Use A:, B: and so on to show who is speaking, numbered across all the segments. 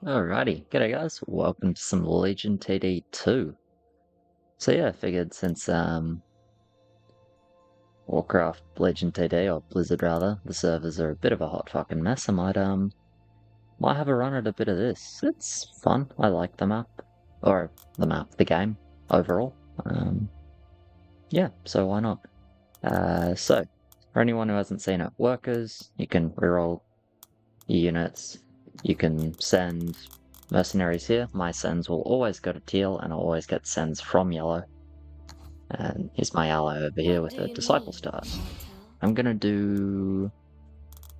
A: Alrighty, g'day guys, welcome to some Legion TD 2. So yeah, I figured since Warcraft Legion TD, or Blizzard rather, the servers are a bit of a hot fucking mess, I might have a run at a bit of this. It's fun, I like the map. Or the game, overall. Yeah, so why not? So, for anyone who hasn't seen it, workers, you can reroll your units, you can send mercenaries here. My sends will always go to teal, and I'll always get sends from yellow. And here's my ally over here with a disciple start. I'm gonna do...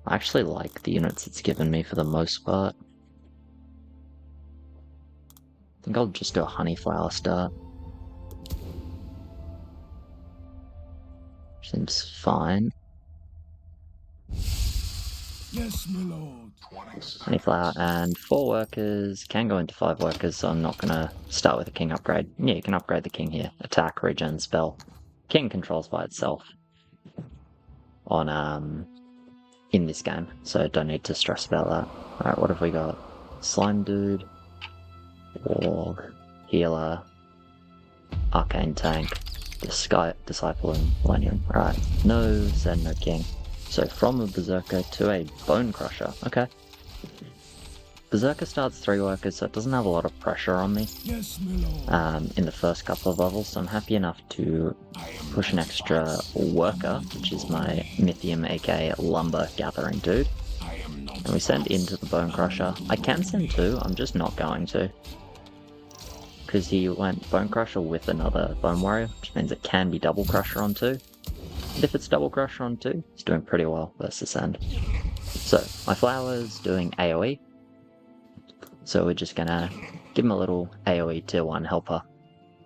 A: I actually like the units it's given me for the most part. I think I'll just do a honeyflower start. Seems fine.
B: Yes, my lord.
A: Honeyflower and 4 workers can go into 5 workers, so I'm not gonna start with a king upgrade. Yeah, you can upgrade the king here. Attack, regen, spell. King controls by itself on in this game, so don't need to stress about that. Alright, what have we got? Slime Dude, Warg, Healer, Arcane Tank, Disciple, and Millennium. Right, no Zen, no King. So from a Berserker to a Bone Crusher. Okay. Berserker starts 3 workers, so it doesn't have a lot of pressure on me in the first couple of levels, so I'm happy enough to push an extra worker, which is my Mythium aka Lumber Gathering Dude. And we send into the Bone Crusher. I can send 2, I'm just not going to. Because he went Bone Crusher with another Bone Warrior, which means it can be Double Crusher on 2. And if it's Double Crusher on 2, it's doing pretty well versus Send. So, my flower's doing AoE. So we're just gonna give him a little AoE tier 1 helper.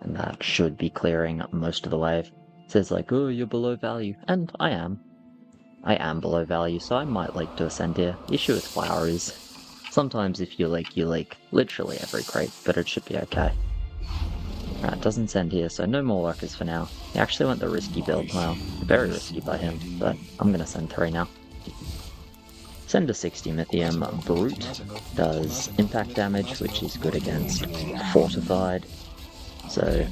A: And that should be clearing most of the wave. It says like, oh, you're below value. And I am. I am below value, so I might leak to Ascend here. The issue with Flower is, sometimes if you leak literally every crate, but it should be okay. Alright, doesn't send here, so no more workers for now. He actually went the risky build, well, very risky by him, but I'm gonna send 3 now. Send a 60 Mythium Brute, does impact damage, which is good against Fortified. So,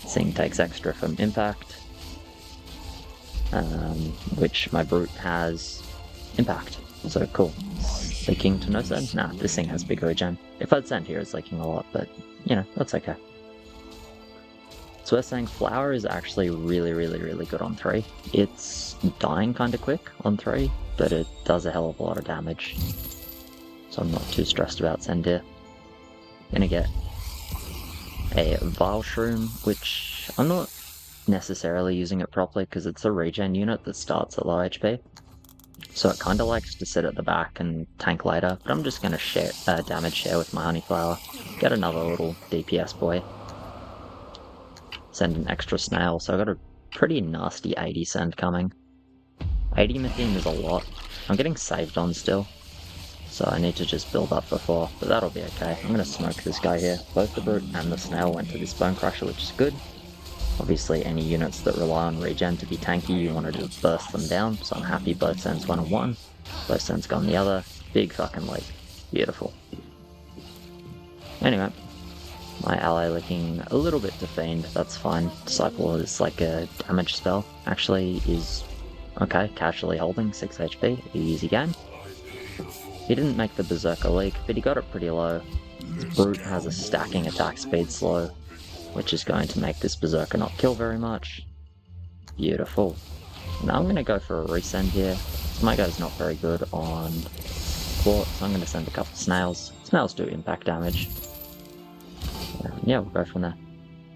A: Sing takes extra from impact, which my Brute has impact. So cool. Leaking to no send? Nah, this thing has big regen. If I'd send here, it's leaking a lot, but, you know, that's okay. So we're saying Flower is actually really good on 3. It's dying kinda quick on 3, but it does a hell of a lot of damage. So I'm not too stressed about Send here. Gonna get a Vile Shroom, which I'm not necessarily using it properly because it's a regen unit that starts at low HP. So it kinda likes to sit at the back and tank later, but I'm just gonna damage share with my Honeyflower. Get another little DPS boy. Send an extra snail, so I got a pretty nasty 80 send coming. 80 Mythium is a lot. I'm getting saved on still, so I need to just build up before, but that'll be okay. I'm gonna smoke this guy here. Both the Brute and the snail went to this Bone Crusher, which is good. Obviously, any units that rely on regen to be tanky, you want to just burst them down, so I'm happy both sends went on 1, both sends gone the other. Big fucking leak. Beautiful. Anyway. My ally looking a little bit to Fiend, that's fine. Disciple is like a damage spell. Actually is okay, casually holding 6 HP, easy game. He didn't make the Berserker leak, but he got it pretty low. His Brute has a stacking attack speed slow, which is going to make this Berserker not kill very much. Beautiful. Now I'm going to go for a resend here. So my guy's not very good on Quartz, so I'm going to send a couple snails. Snails do impact damage. Yeah, we'll go from there.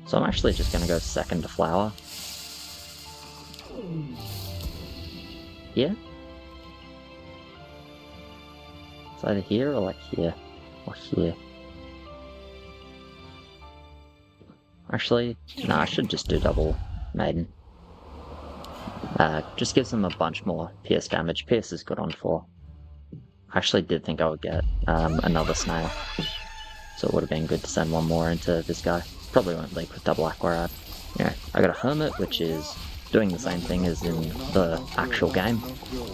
A: So I'm actually just gonna go second to Flower. Here? It's either here or like here. Or here. Actually, no, I should just do double Maiden. Just gives them a bunch more pierce damage. Pierce is good on 4. I actually did think I would get another snail. So it would have been good to send 1 more into this guy. Probably won't leak with double Aquarad. Yeah, I got a Hermit, which is doing the same thing as in the actual game.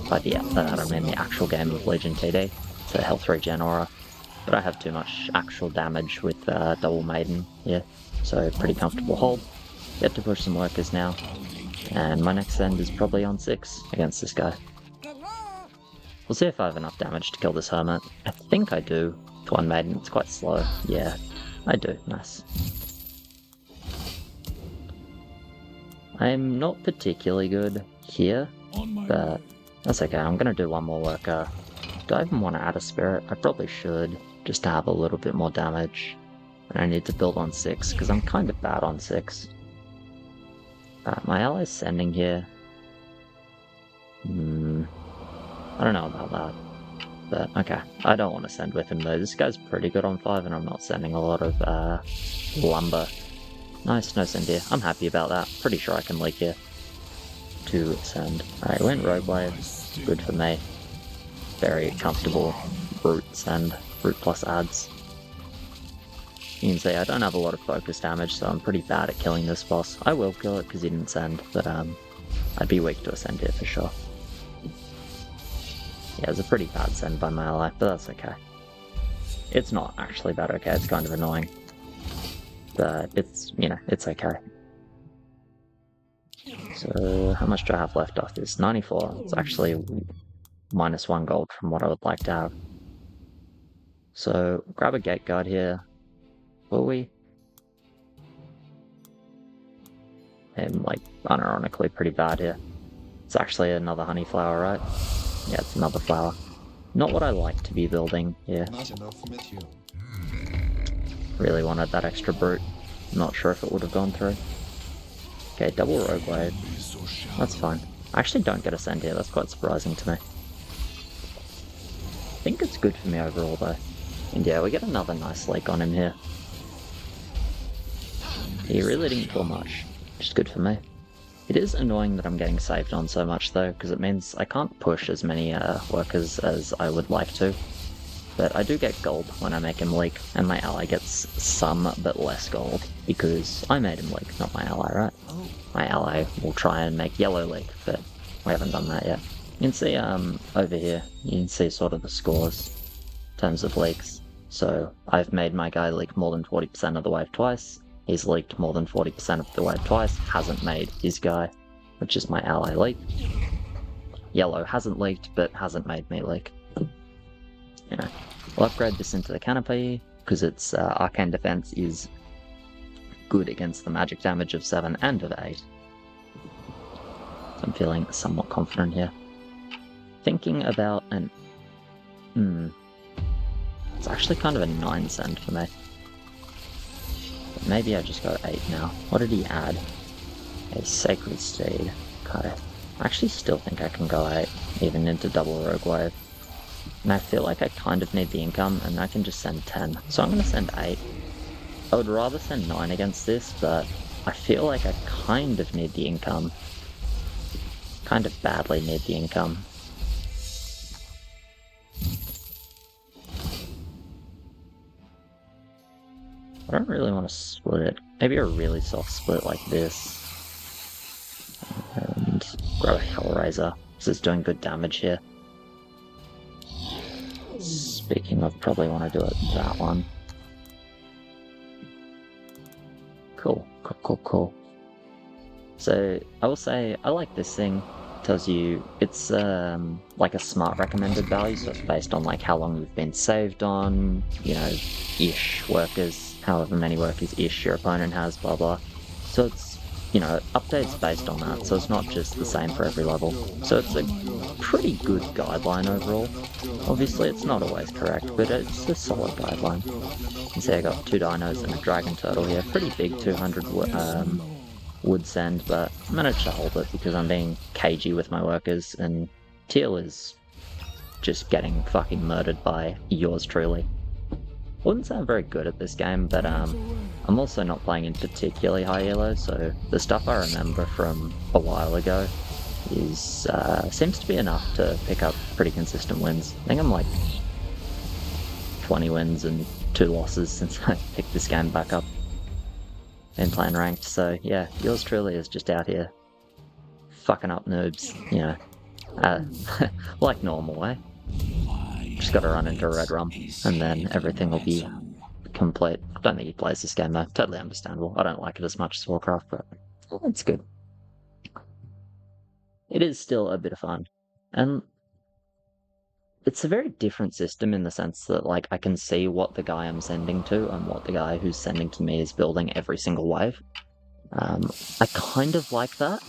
A: By the, I don't mean the actual game of Legion TD. It's a health regen aura. but I have too much actual damage with double maiden here, so pretty comfortable hold. Get to push some workers now, and my next end is probably on 6 against this guy. We'll see if I have enough damage to kill this hermit. I think I do. To one maiden, it's quite slow. Yeah, I do. Nice. I'm not particularly good here, but that's okay. I'm gonna do one more worker. Do I even want to add a spirit? I probably should, just to have a little bit more damage. And I need to build on 6, because I'm kind of bad on 6. My ally's sending here. I don't know about that. But, okay. I don't want to send with him, though. This guy's pretty good on 5, and I'm not sending a lot of, lumber. Nice, no send here. I'm happy about that. Pretty sure I can leak here. 2 send. Alright, went Rogue Wave. Good for me. Very comfortable. Brute send. Brute plus adds. You can see I don't have a lot of focus damage, so I'm pretty bad at killing this boss. I will kill it because he didn't send, but I'd be weak to a send here for sure. Yeah, it's a pretty bad send by my ally, but that's okay. It's not actually bad okay, it's kind of annoying. But it's, you know, it's okay. So, how much do I have left off this? 94. It's actually -1 gold from what I would like to have. So, grab a gate guard here. Will we? I'm, like, unironically pretty bad here. It's actually another honey flower, right? Yeah, it's another flower. Not what I like to be building here. Really wanted that extra brute. Not sure if it would have gone through. Okay, double rogue wave. That's fine. I actually don't get a send here, that's quite surprising to me. I think it's good for me overall though. And yeah, we get another nice leak on him here. He really didn't kill much, which is good for me. It is annoying that I'm getting saved on so much though, because it means I can't push as many workers as I would like to. But I do get gold when I make him leak, and my ally gets some but less gold, because I made him leak, not my ally, right? My ally will try and make yellow leak, but we haven't done that yet. You can see over here, you can see sort of the scores in terms of leaks. So I've made my guy leak more than 40% of the wave twice. He's leaked more than 40% of the wave twice, hasn't made his guy, which is my ally leak. Yellow hasn't leaked, but hasn't made me leak. You know, we'll upgrade this into the canopy, because its arcane defense is good against the magic damage of 7 and of 8. So I'm feeling somewhat confident here. Thinking about an... It's actually kind of a 9 send for me. But maybe I just go 8 now. What did he add? A Sacred Steed. Okay. I actually still think I can go 8, even into double rogue wave. And I feel like I kind of need the income, and I can just send 10. So I'm going to send 8. I would rather send 9 against this, but I feel like I kind of need the income. Kind of badly need the income. I don't really want to split it. Maybe a really soft split like this. And grab a Hellraiser. This is doing good damage here. Speaking of, probably want to do it that one. Cool. So, I will say, I like this thing. It tells you, it's like a smart recommended value, so it's based on like how long you've been saved on, you know, ish workers, however many workers ish your opponent has, blah blah. So it's, you know, updates based on that, so it's not just the same for every level. So it's a pretty good guideline overall. Obviously it's not always correct, but it's a solid guideline. You can see I got 2 dinos and a dragon turtle here. Pretty big 200 wood send, but I managed to hold it because I'm being cagey with my workers, and Teal is just getting fucking murdered by yours truly. Wouldn't say I'm very good at this game, but I'm also not playing in particularly high elo, so the stuff I remember from a while ago is seems to be enough to pick up pretty consistent wins. I think I'm like 20 wins and 2 losses since I picked this game back up and playing ranked, so yeah, yours truly is just out here fucking up noobs, you know, like normal, eh? Just gotta run into a red rum, and then everything will be complete. Don't think he plays this game though. Totally understandable. I don't like it as much as Warcraft, but it's good. It is still a bit of fun. And it's a very different system in the sense that, like, I can see what the guy I'm sending to and what the guy who's sending to me is building every single wave. I kind of like that.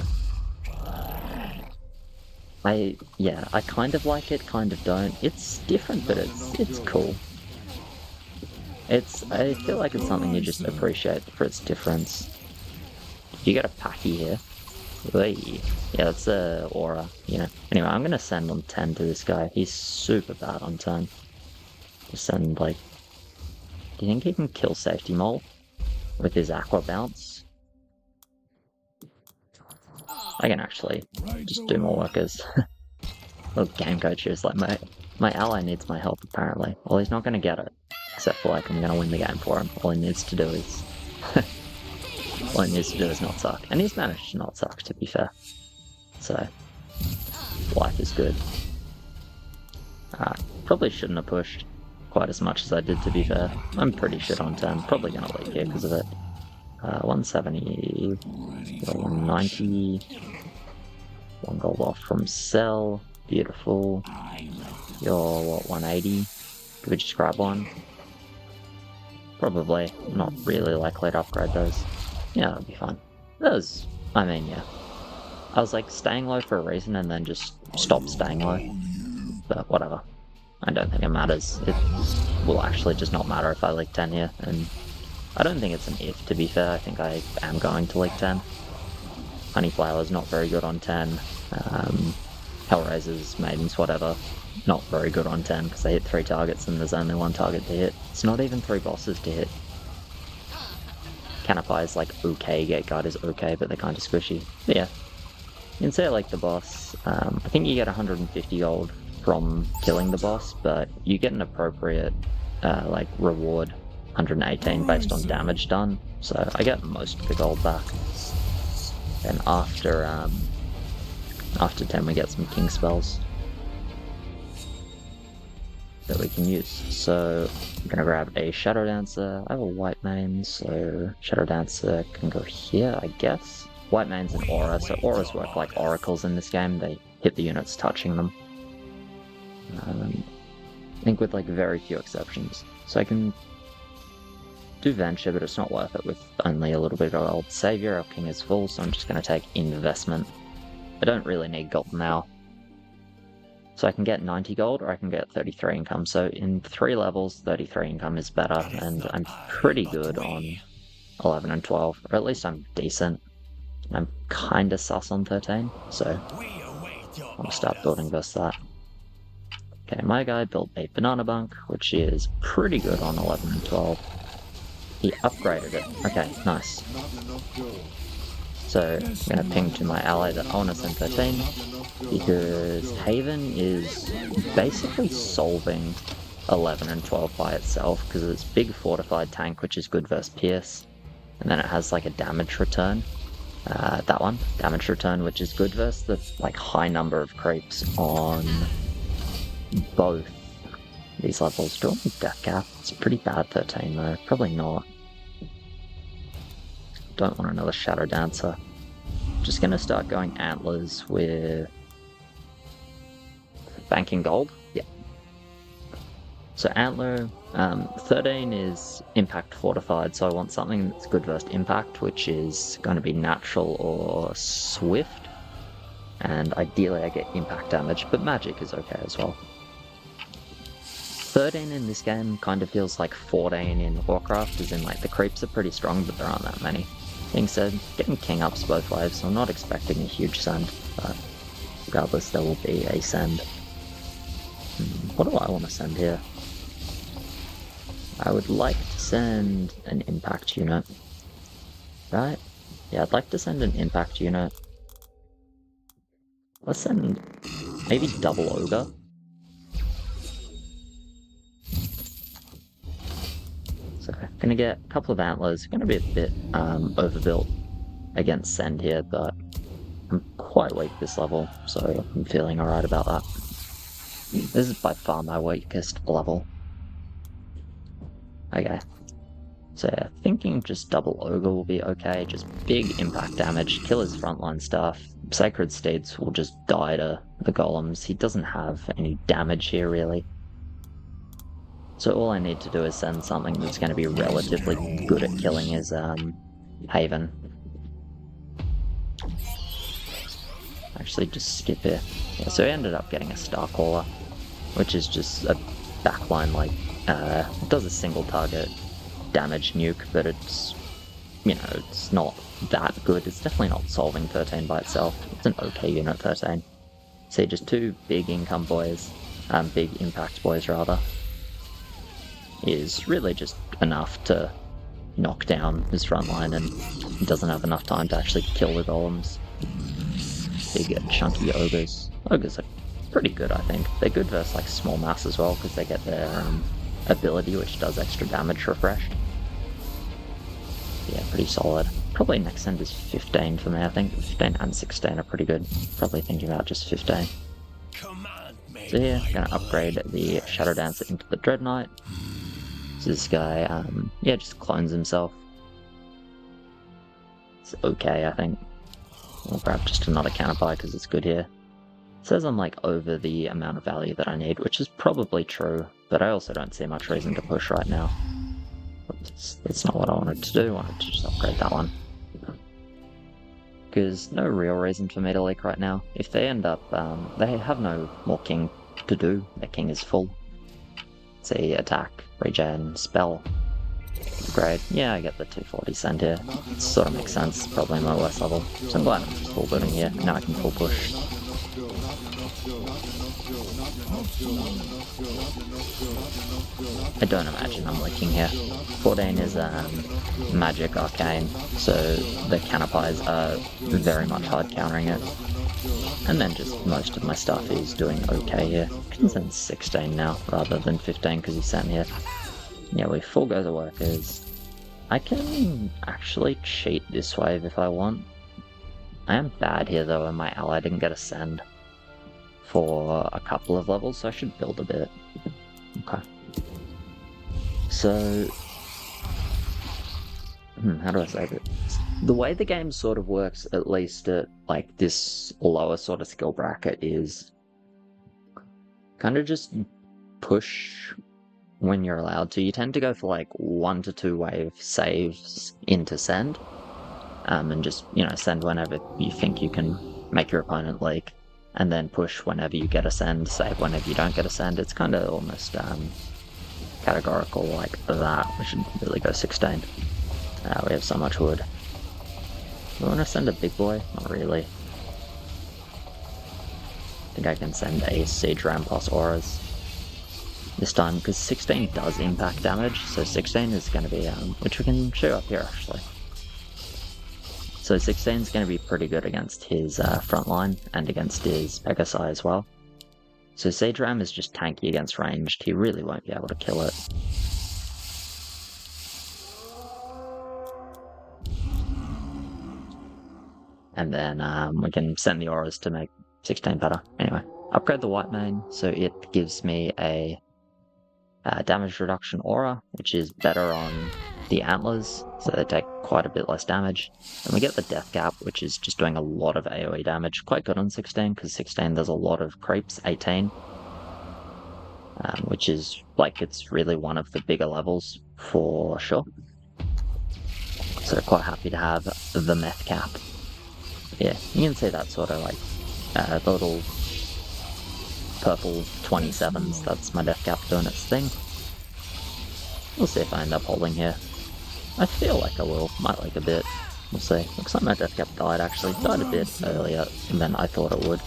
A: I kind of like it, kind of don't. It's different, but it's cool. I feel like it's something you just appreciate for its difference. You get a Paki here. Whee. Yeah, that's a aura, you know. Anyway, I'm gonna send on 10 to this guy. He's super bad on 10. Just send, like... Do you think he can kill Safety Mole with his Aqua Bounce? I can actually just do more workers. Little game coach here is like, my ally needs my help, apparently. Well, he's not gonna get it. Except for, like, I'm gonna win the game for him. All he needs to do is... all he needs to do is not suck. And he's managed to not suck, to be fair. So, life is good. Probably shouldn't have pushed quite as much as I did, to be fair. I'm pretty shit on 10. Probably gonna leak here because of it. 170, 190, 1 gold off from Cell. Beautiful. You're, what, 180? Could we just grab one? Probably. Not really likely to upgrade those. Yeah, that'll be fine. Those, I mean, yeah. I was like staying low for a reason and then just stopped staying low. But whatever. I don't think it matters. It will actually just not matter if I leak 10 here. And I don't think it's an if, to be fair. I think I am going to leak 10. Honeyflower's not very good on 10. Hellraisers, Maidens, whatever. Not very good on 10 because they hit 3 targets and there's only 1 target to hit. It's not even 3 bosses to hit. Canopy is like okay, Gateguard is okay, but they're kind of squishy. But yeah, you can say I like the boss. I think you get 150 gold from killing the boss, but you get an appropriate like reward, 118 based on damage done. So I get most of the gold back. And after 10 we get some king spells that we can use. So I'm gonna grab a Shadow Dancer. I have a White Mane, so Shadow Dancer can go here, I guess. White Mane's an aura, so auras work like oracles in this game. They hit the units touching them. I think with like very few exceptions. So I can do Venture, but it's not worth it with only a little bit of gold. Savior, our king is full, so I'm just gonna take Investment. I don't really need gold now. So I can get 90 gold or I can get 33 income. So in 3 levels, 33 income is better, and I'm pretty good on 11 and 12, or at least I'm decent. I'm kinda sus on 13, so I'll start building versus that. Okay, my guy built a Banana Bunk, which is pretty good on 11 and 12. He upgraded it. Okay, nice. So I'm gonna ping to my ally that I want to send 13, because Haven is basically solving 11 and 12 by itself, because it's big fortified tank, which is good versus Pierce, and then it has like a damage return. That one, damage return, which is good versus the like high number of creeps on both these levels. Do I want Death Cap? It's pretty bad 13 though, probably not. Don't want another Shadow Dancer. Just gonna start going Antlers with banking gold. Yeah. So Antler, 13 is impact fortified, so I want something that's good versus impact, which is going to be natural or swift. And ideally I get impact damage, but magic is okay as well. 13 in this game kind of feels like 14 in Warcraft, as in like the creeps are pretty strong, but there aren't that many. Being said, getting king ups both waves, so I'm not expecting a huge send, but regardless there will be a send. What do I want to send here? I would like to send an impact unit. Right? Yeah, I'd like to send an impact unit. Let's send maybe double ogre. So gonna get a couple of antlers. Gonna be a bit overbuilt against send here, but I'm quite weak this level, so I'm feeling alright about that. This is by far my weakest level. Okay. So yeah, thinking just double Ogre will be okay, just big impact damage, kill his frontline stuff. Sacred Steeds will just die to the golems. He doesn't have any damage here really. So all I need to do is send something that's going to be relatively good at killing his Haven. Actually just skip it. Yeah, so he ended up getting a Starcaller, which is just a backline like, it does a single target damage nuke, but it's, you know, it's not that good. It's definitely not solving 13 by itself. It's an okay unit, 13. See, just two big income boys, big impact boys rather, is really just enough to knock down his front line, and he doesn't have enough time to actually kill the golems. Big chunky ogres. Ogres are pretty good, I think. They're good versus like small mass as well, because they get their ability, which does extra damage refreshed. Yeah, pretty solid. Probably next end is 15 for me, I think. 15 and 16 are pretty good. Probably thinking about just 15. So yeah, gonna upgrade the Shadow Dancer into the Dread Knight. So this guy, yeah, just clones himself. It's okay, I think. We'll grab just another counterpie because it's good here. It says I'm like over the amount of value that I need, which is probably true, but I also don't see much reason to push right now. That's not what I wanted to do. I wanted to just upgrade that one. Because no real reason for me to leak right now. If they end up, they have no more king to do. Their king is full. See, attack, regen, spell, upgrade. Yeah, I get the 240 send here. It sort of makes sense. Probably my worst level. So I'm glad I'm just full building here. Now I can full push. I don't imagine I'm leaking here. 14 is magic arcane, so the canopies are very much hard countering it. And then just most of my stuff is doing okay here. I can send 16 now rather than 15 because he sent here. Yeah, with full Gozer Workers, I can actually cheat this wave if I want. I am bad here though, and my ally didn't get a send for a couple of levels, so I should build a bit. Okay. So, how do I say this? The way the game sort of works, at least at like this lower sort of skill bracket, is kind of just push when you're allowed to. You tend to go for like 1 to 2 wave saves into send, and just, you know, send whenever you think you can make your opponent leak, and then push whenever you get a send, save whenever you don't get a send. It's kind of almost categorical like that. We should really go 16. We have so much wood. Do I want to send a big boy? Not really. I think I can send a Siege Ram plus Auras this time, because 16 does impact damage, so 16 is going to be, which we can show up here actually. So 16 is going to be pretty good against his front line, and against his Pegasi as well. So Siege Ram is just tanky against ranged, he really won't be able to kill it. And then we can send the auras to make 16 better. Anyway, upgrade the white main, so it gives me a damage reduction aura, which is better on the antlers, so they take quite a bit less damage. And we get the death gap, which is just doing a lot of AoE damage. Quite good on 16, because 16 does a lot of creeps. 18, which is like, it's really one of the bigger levels for sure. So quite happy to have the meth cap. Yeah, you can see that sort of like the little purple 27s, that's my death cap doing its thing. We'll see if I end up holding here. I feel like I will, might like a bit. We'll see. Looks like my death cap died actually, died a bit earlier than I thought it would.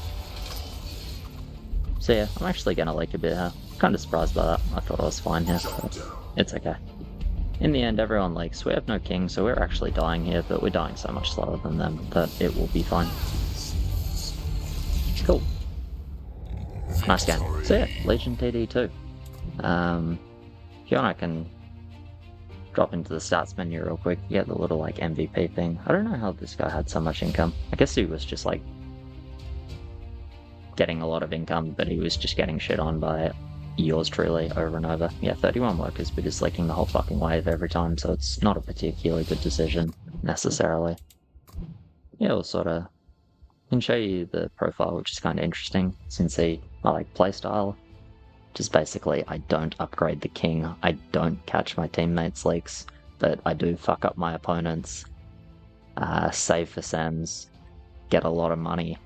A: So yeah, I'm actually gonna like a bit here. Kinda surprised by that, I thought I was fine here, but it's okay. In the end, everyone leaks. We have no king, so we're actually dying here, but we're dying so much slower than them that it will be fine. Cool. Nice game. So yeah, Legion TD2. If you want, I can drop into the stats menu real quick. You get the little like MVP thing. I don't know how this guy had so much income. I guess he was just like getting a lot of income, but he was just getting shit on by yours truly over and over. Yeah, 31 workers, but just leaking the whole fucking wave every time, so it's not a particularly good decision, necessarily. Yeah, we'll sort of can show you the profile, which is kind of interesting, since I like playstyle. Just basically, I don't upgrade the king, I don't catch my teammates' leaks, but I do fuck up my opponents, save for Sems, get a lot of money,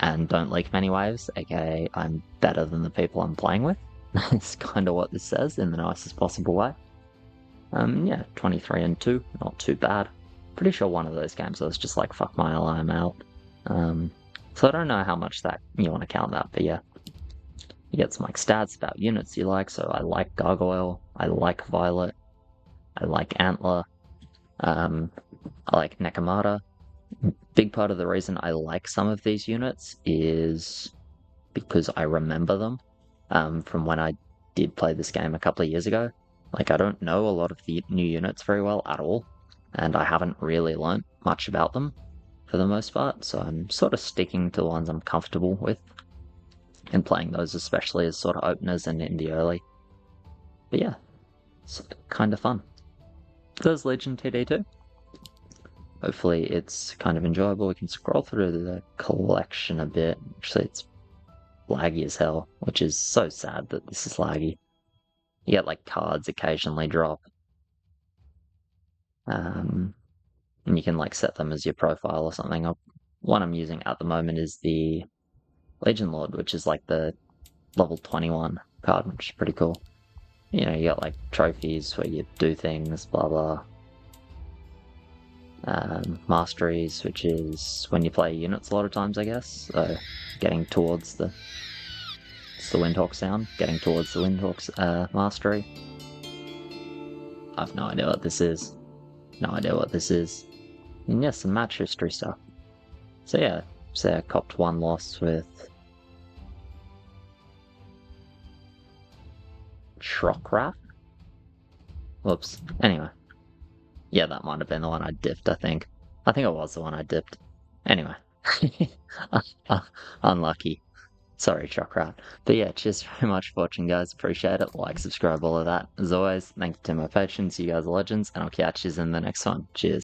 A: and don't leak many waves, aka I'm better than the people I'm playing with. That's kind of what this says in the nicest possible way. Yeah, 23 and 2, not too bad. Pretty sure one of those games I was just like, fuck my ally, I'm out. So I don't know how much that you want to count that, but yeah. You get some like stats about units you like, so I like Gargoyle, I like Violet, I like Antler, I like Nekomata. Big part of the reason I like some of these units is because I remember them from when I did play this game a couple of years ago. Like, I don't know a lot of the new units very well at all, and I haven't really learnt much about them for the most part, so I'm sort of sticking to the ones I'm comfortable with and playing those especially as sort of openers and in the early. But yeah, it's kind of fun. There's Legion TD2. Hopefully it's kind of enjoyable. We can scroll through the collection a bit. Actually, it's laggy as hell, which is so sad that this is laggy. You get like cards occasionally drop. And you can like set them as your profile or something. One I'm using at the moment is the Legion Lord, which is like the level 21 card, which is pretty cool. You know, you got like trophies where you do things, blah blah. Masteries, which is when you play units a lot of times, I guess. So getting towards the Windhawk sound, getting towards the Windhawk's mastery. I've no idea what this is. No idea what this is. And yes, some match history stuff. So yeah, say I copped one loss with Shrockrat? Whoops. Anyway. Yeah, that might have been the one I dipped, I think. I think it was the one I dipped. Anyway. Unlucky. Sorry, Shrockrat. But yeah, cheers very much for watching, guys. Appreciate it. Like, subscribe, all of that. As always, thank you to my patrons. You guys are legends, and I'll catch you in the next one. Cheers.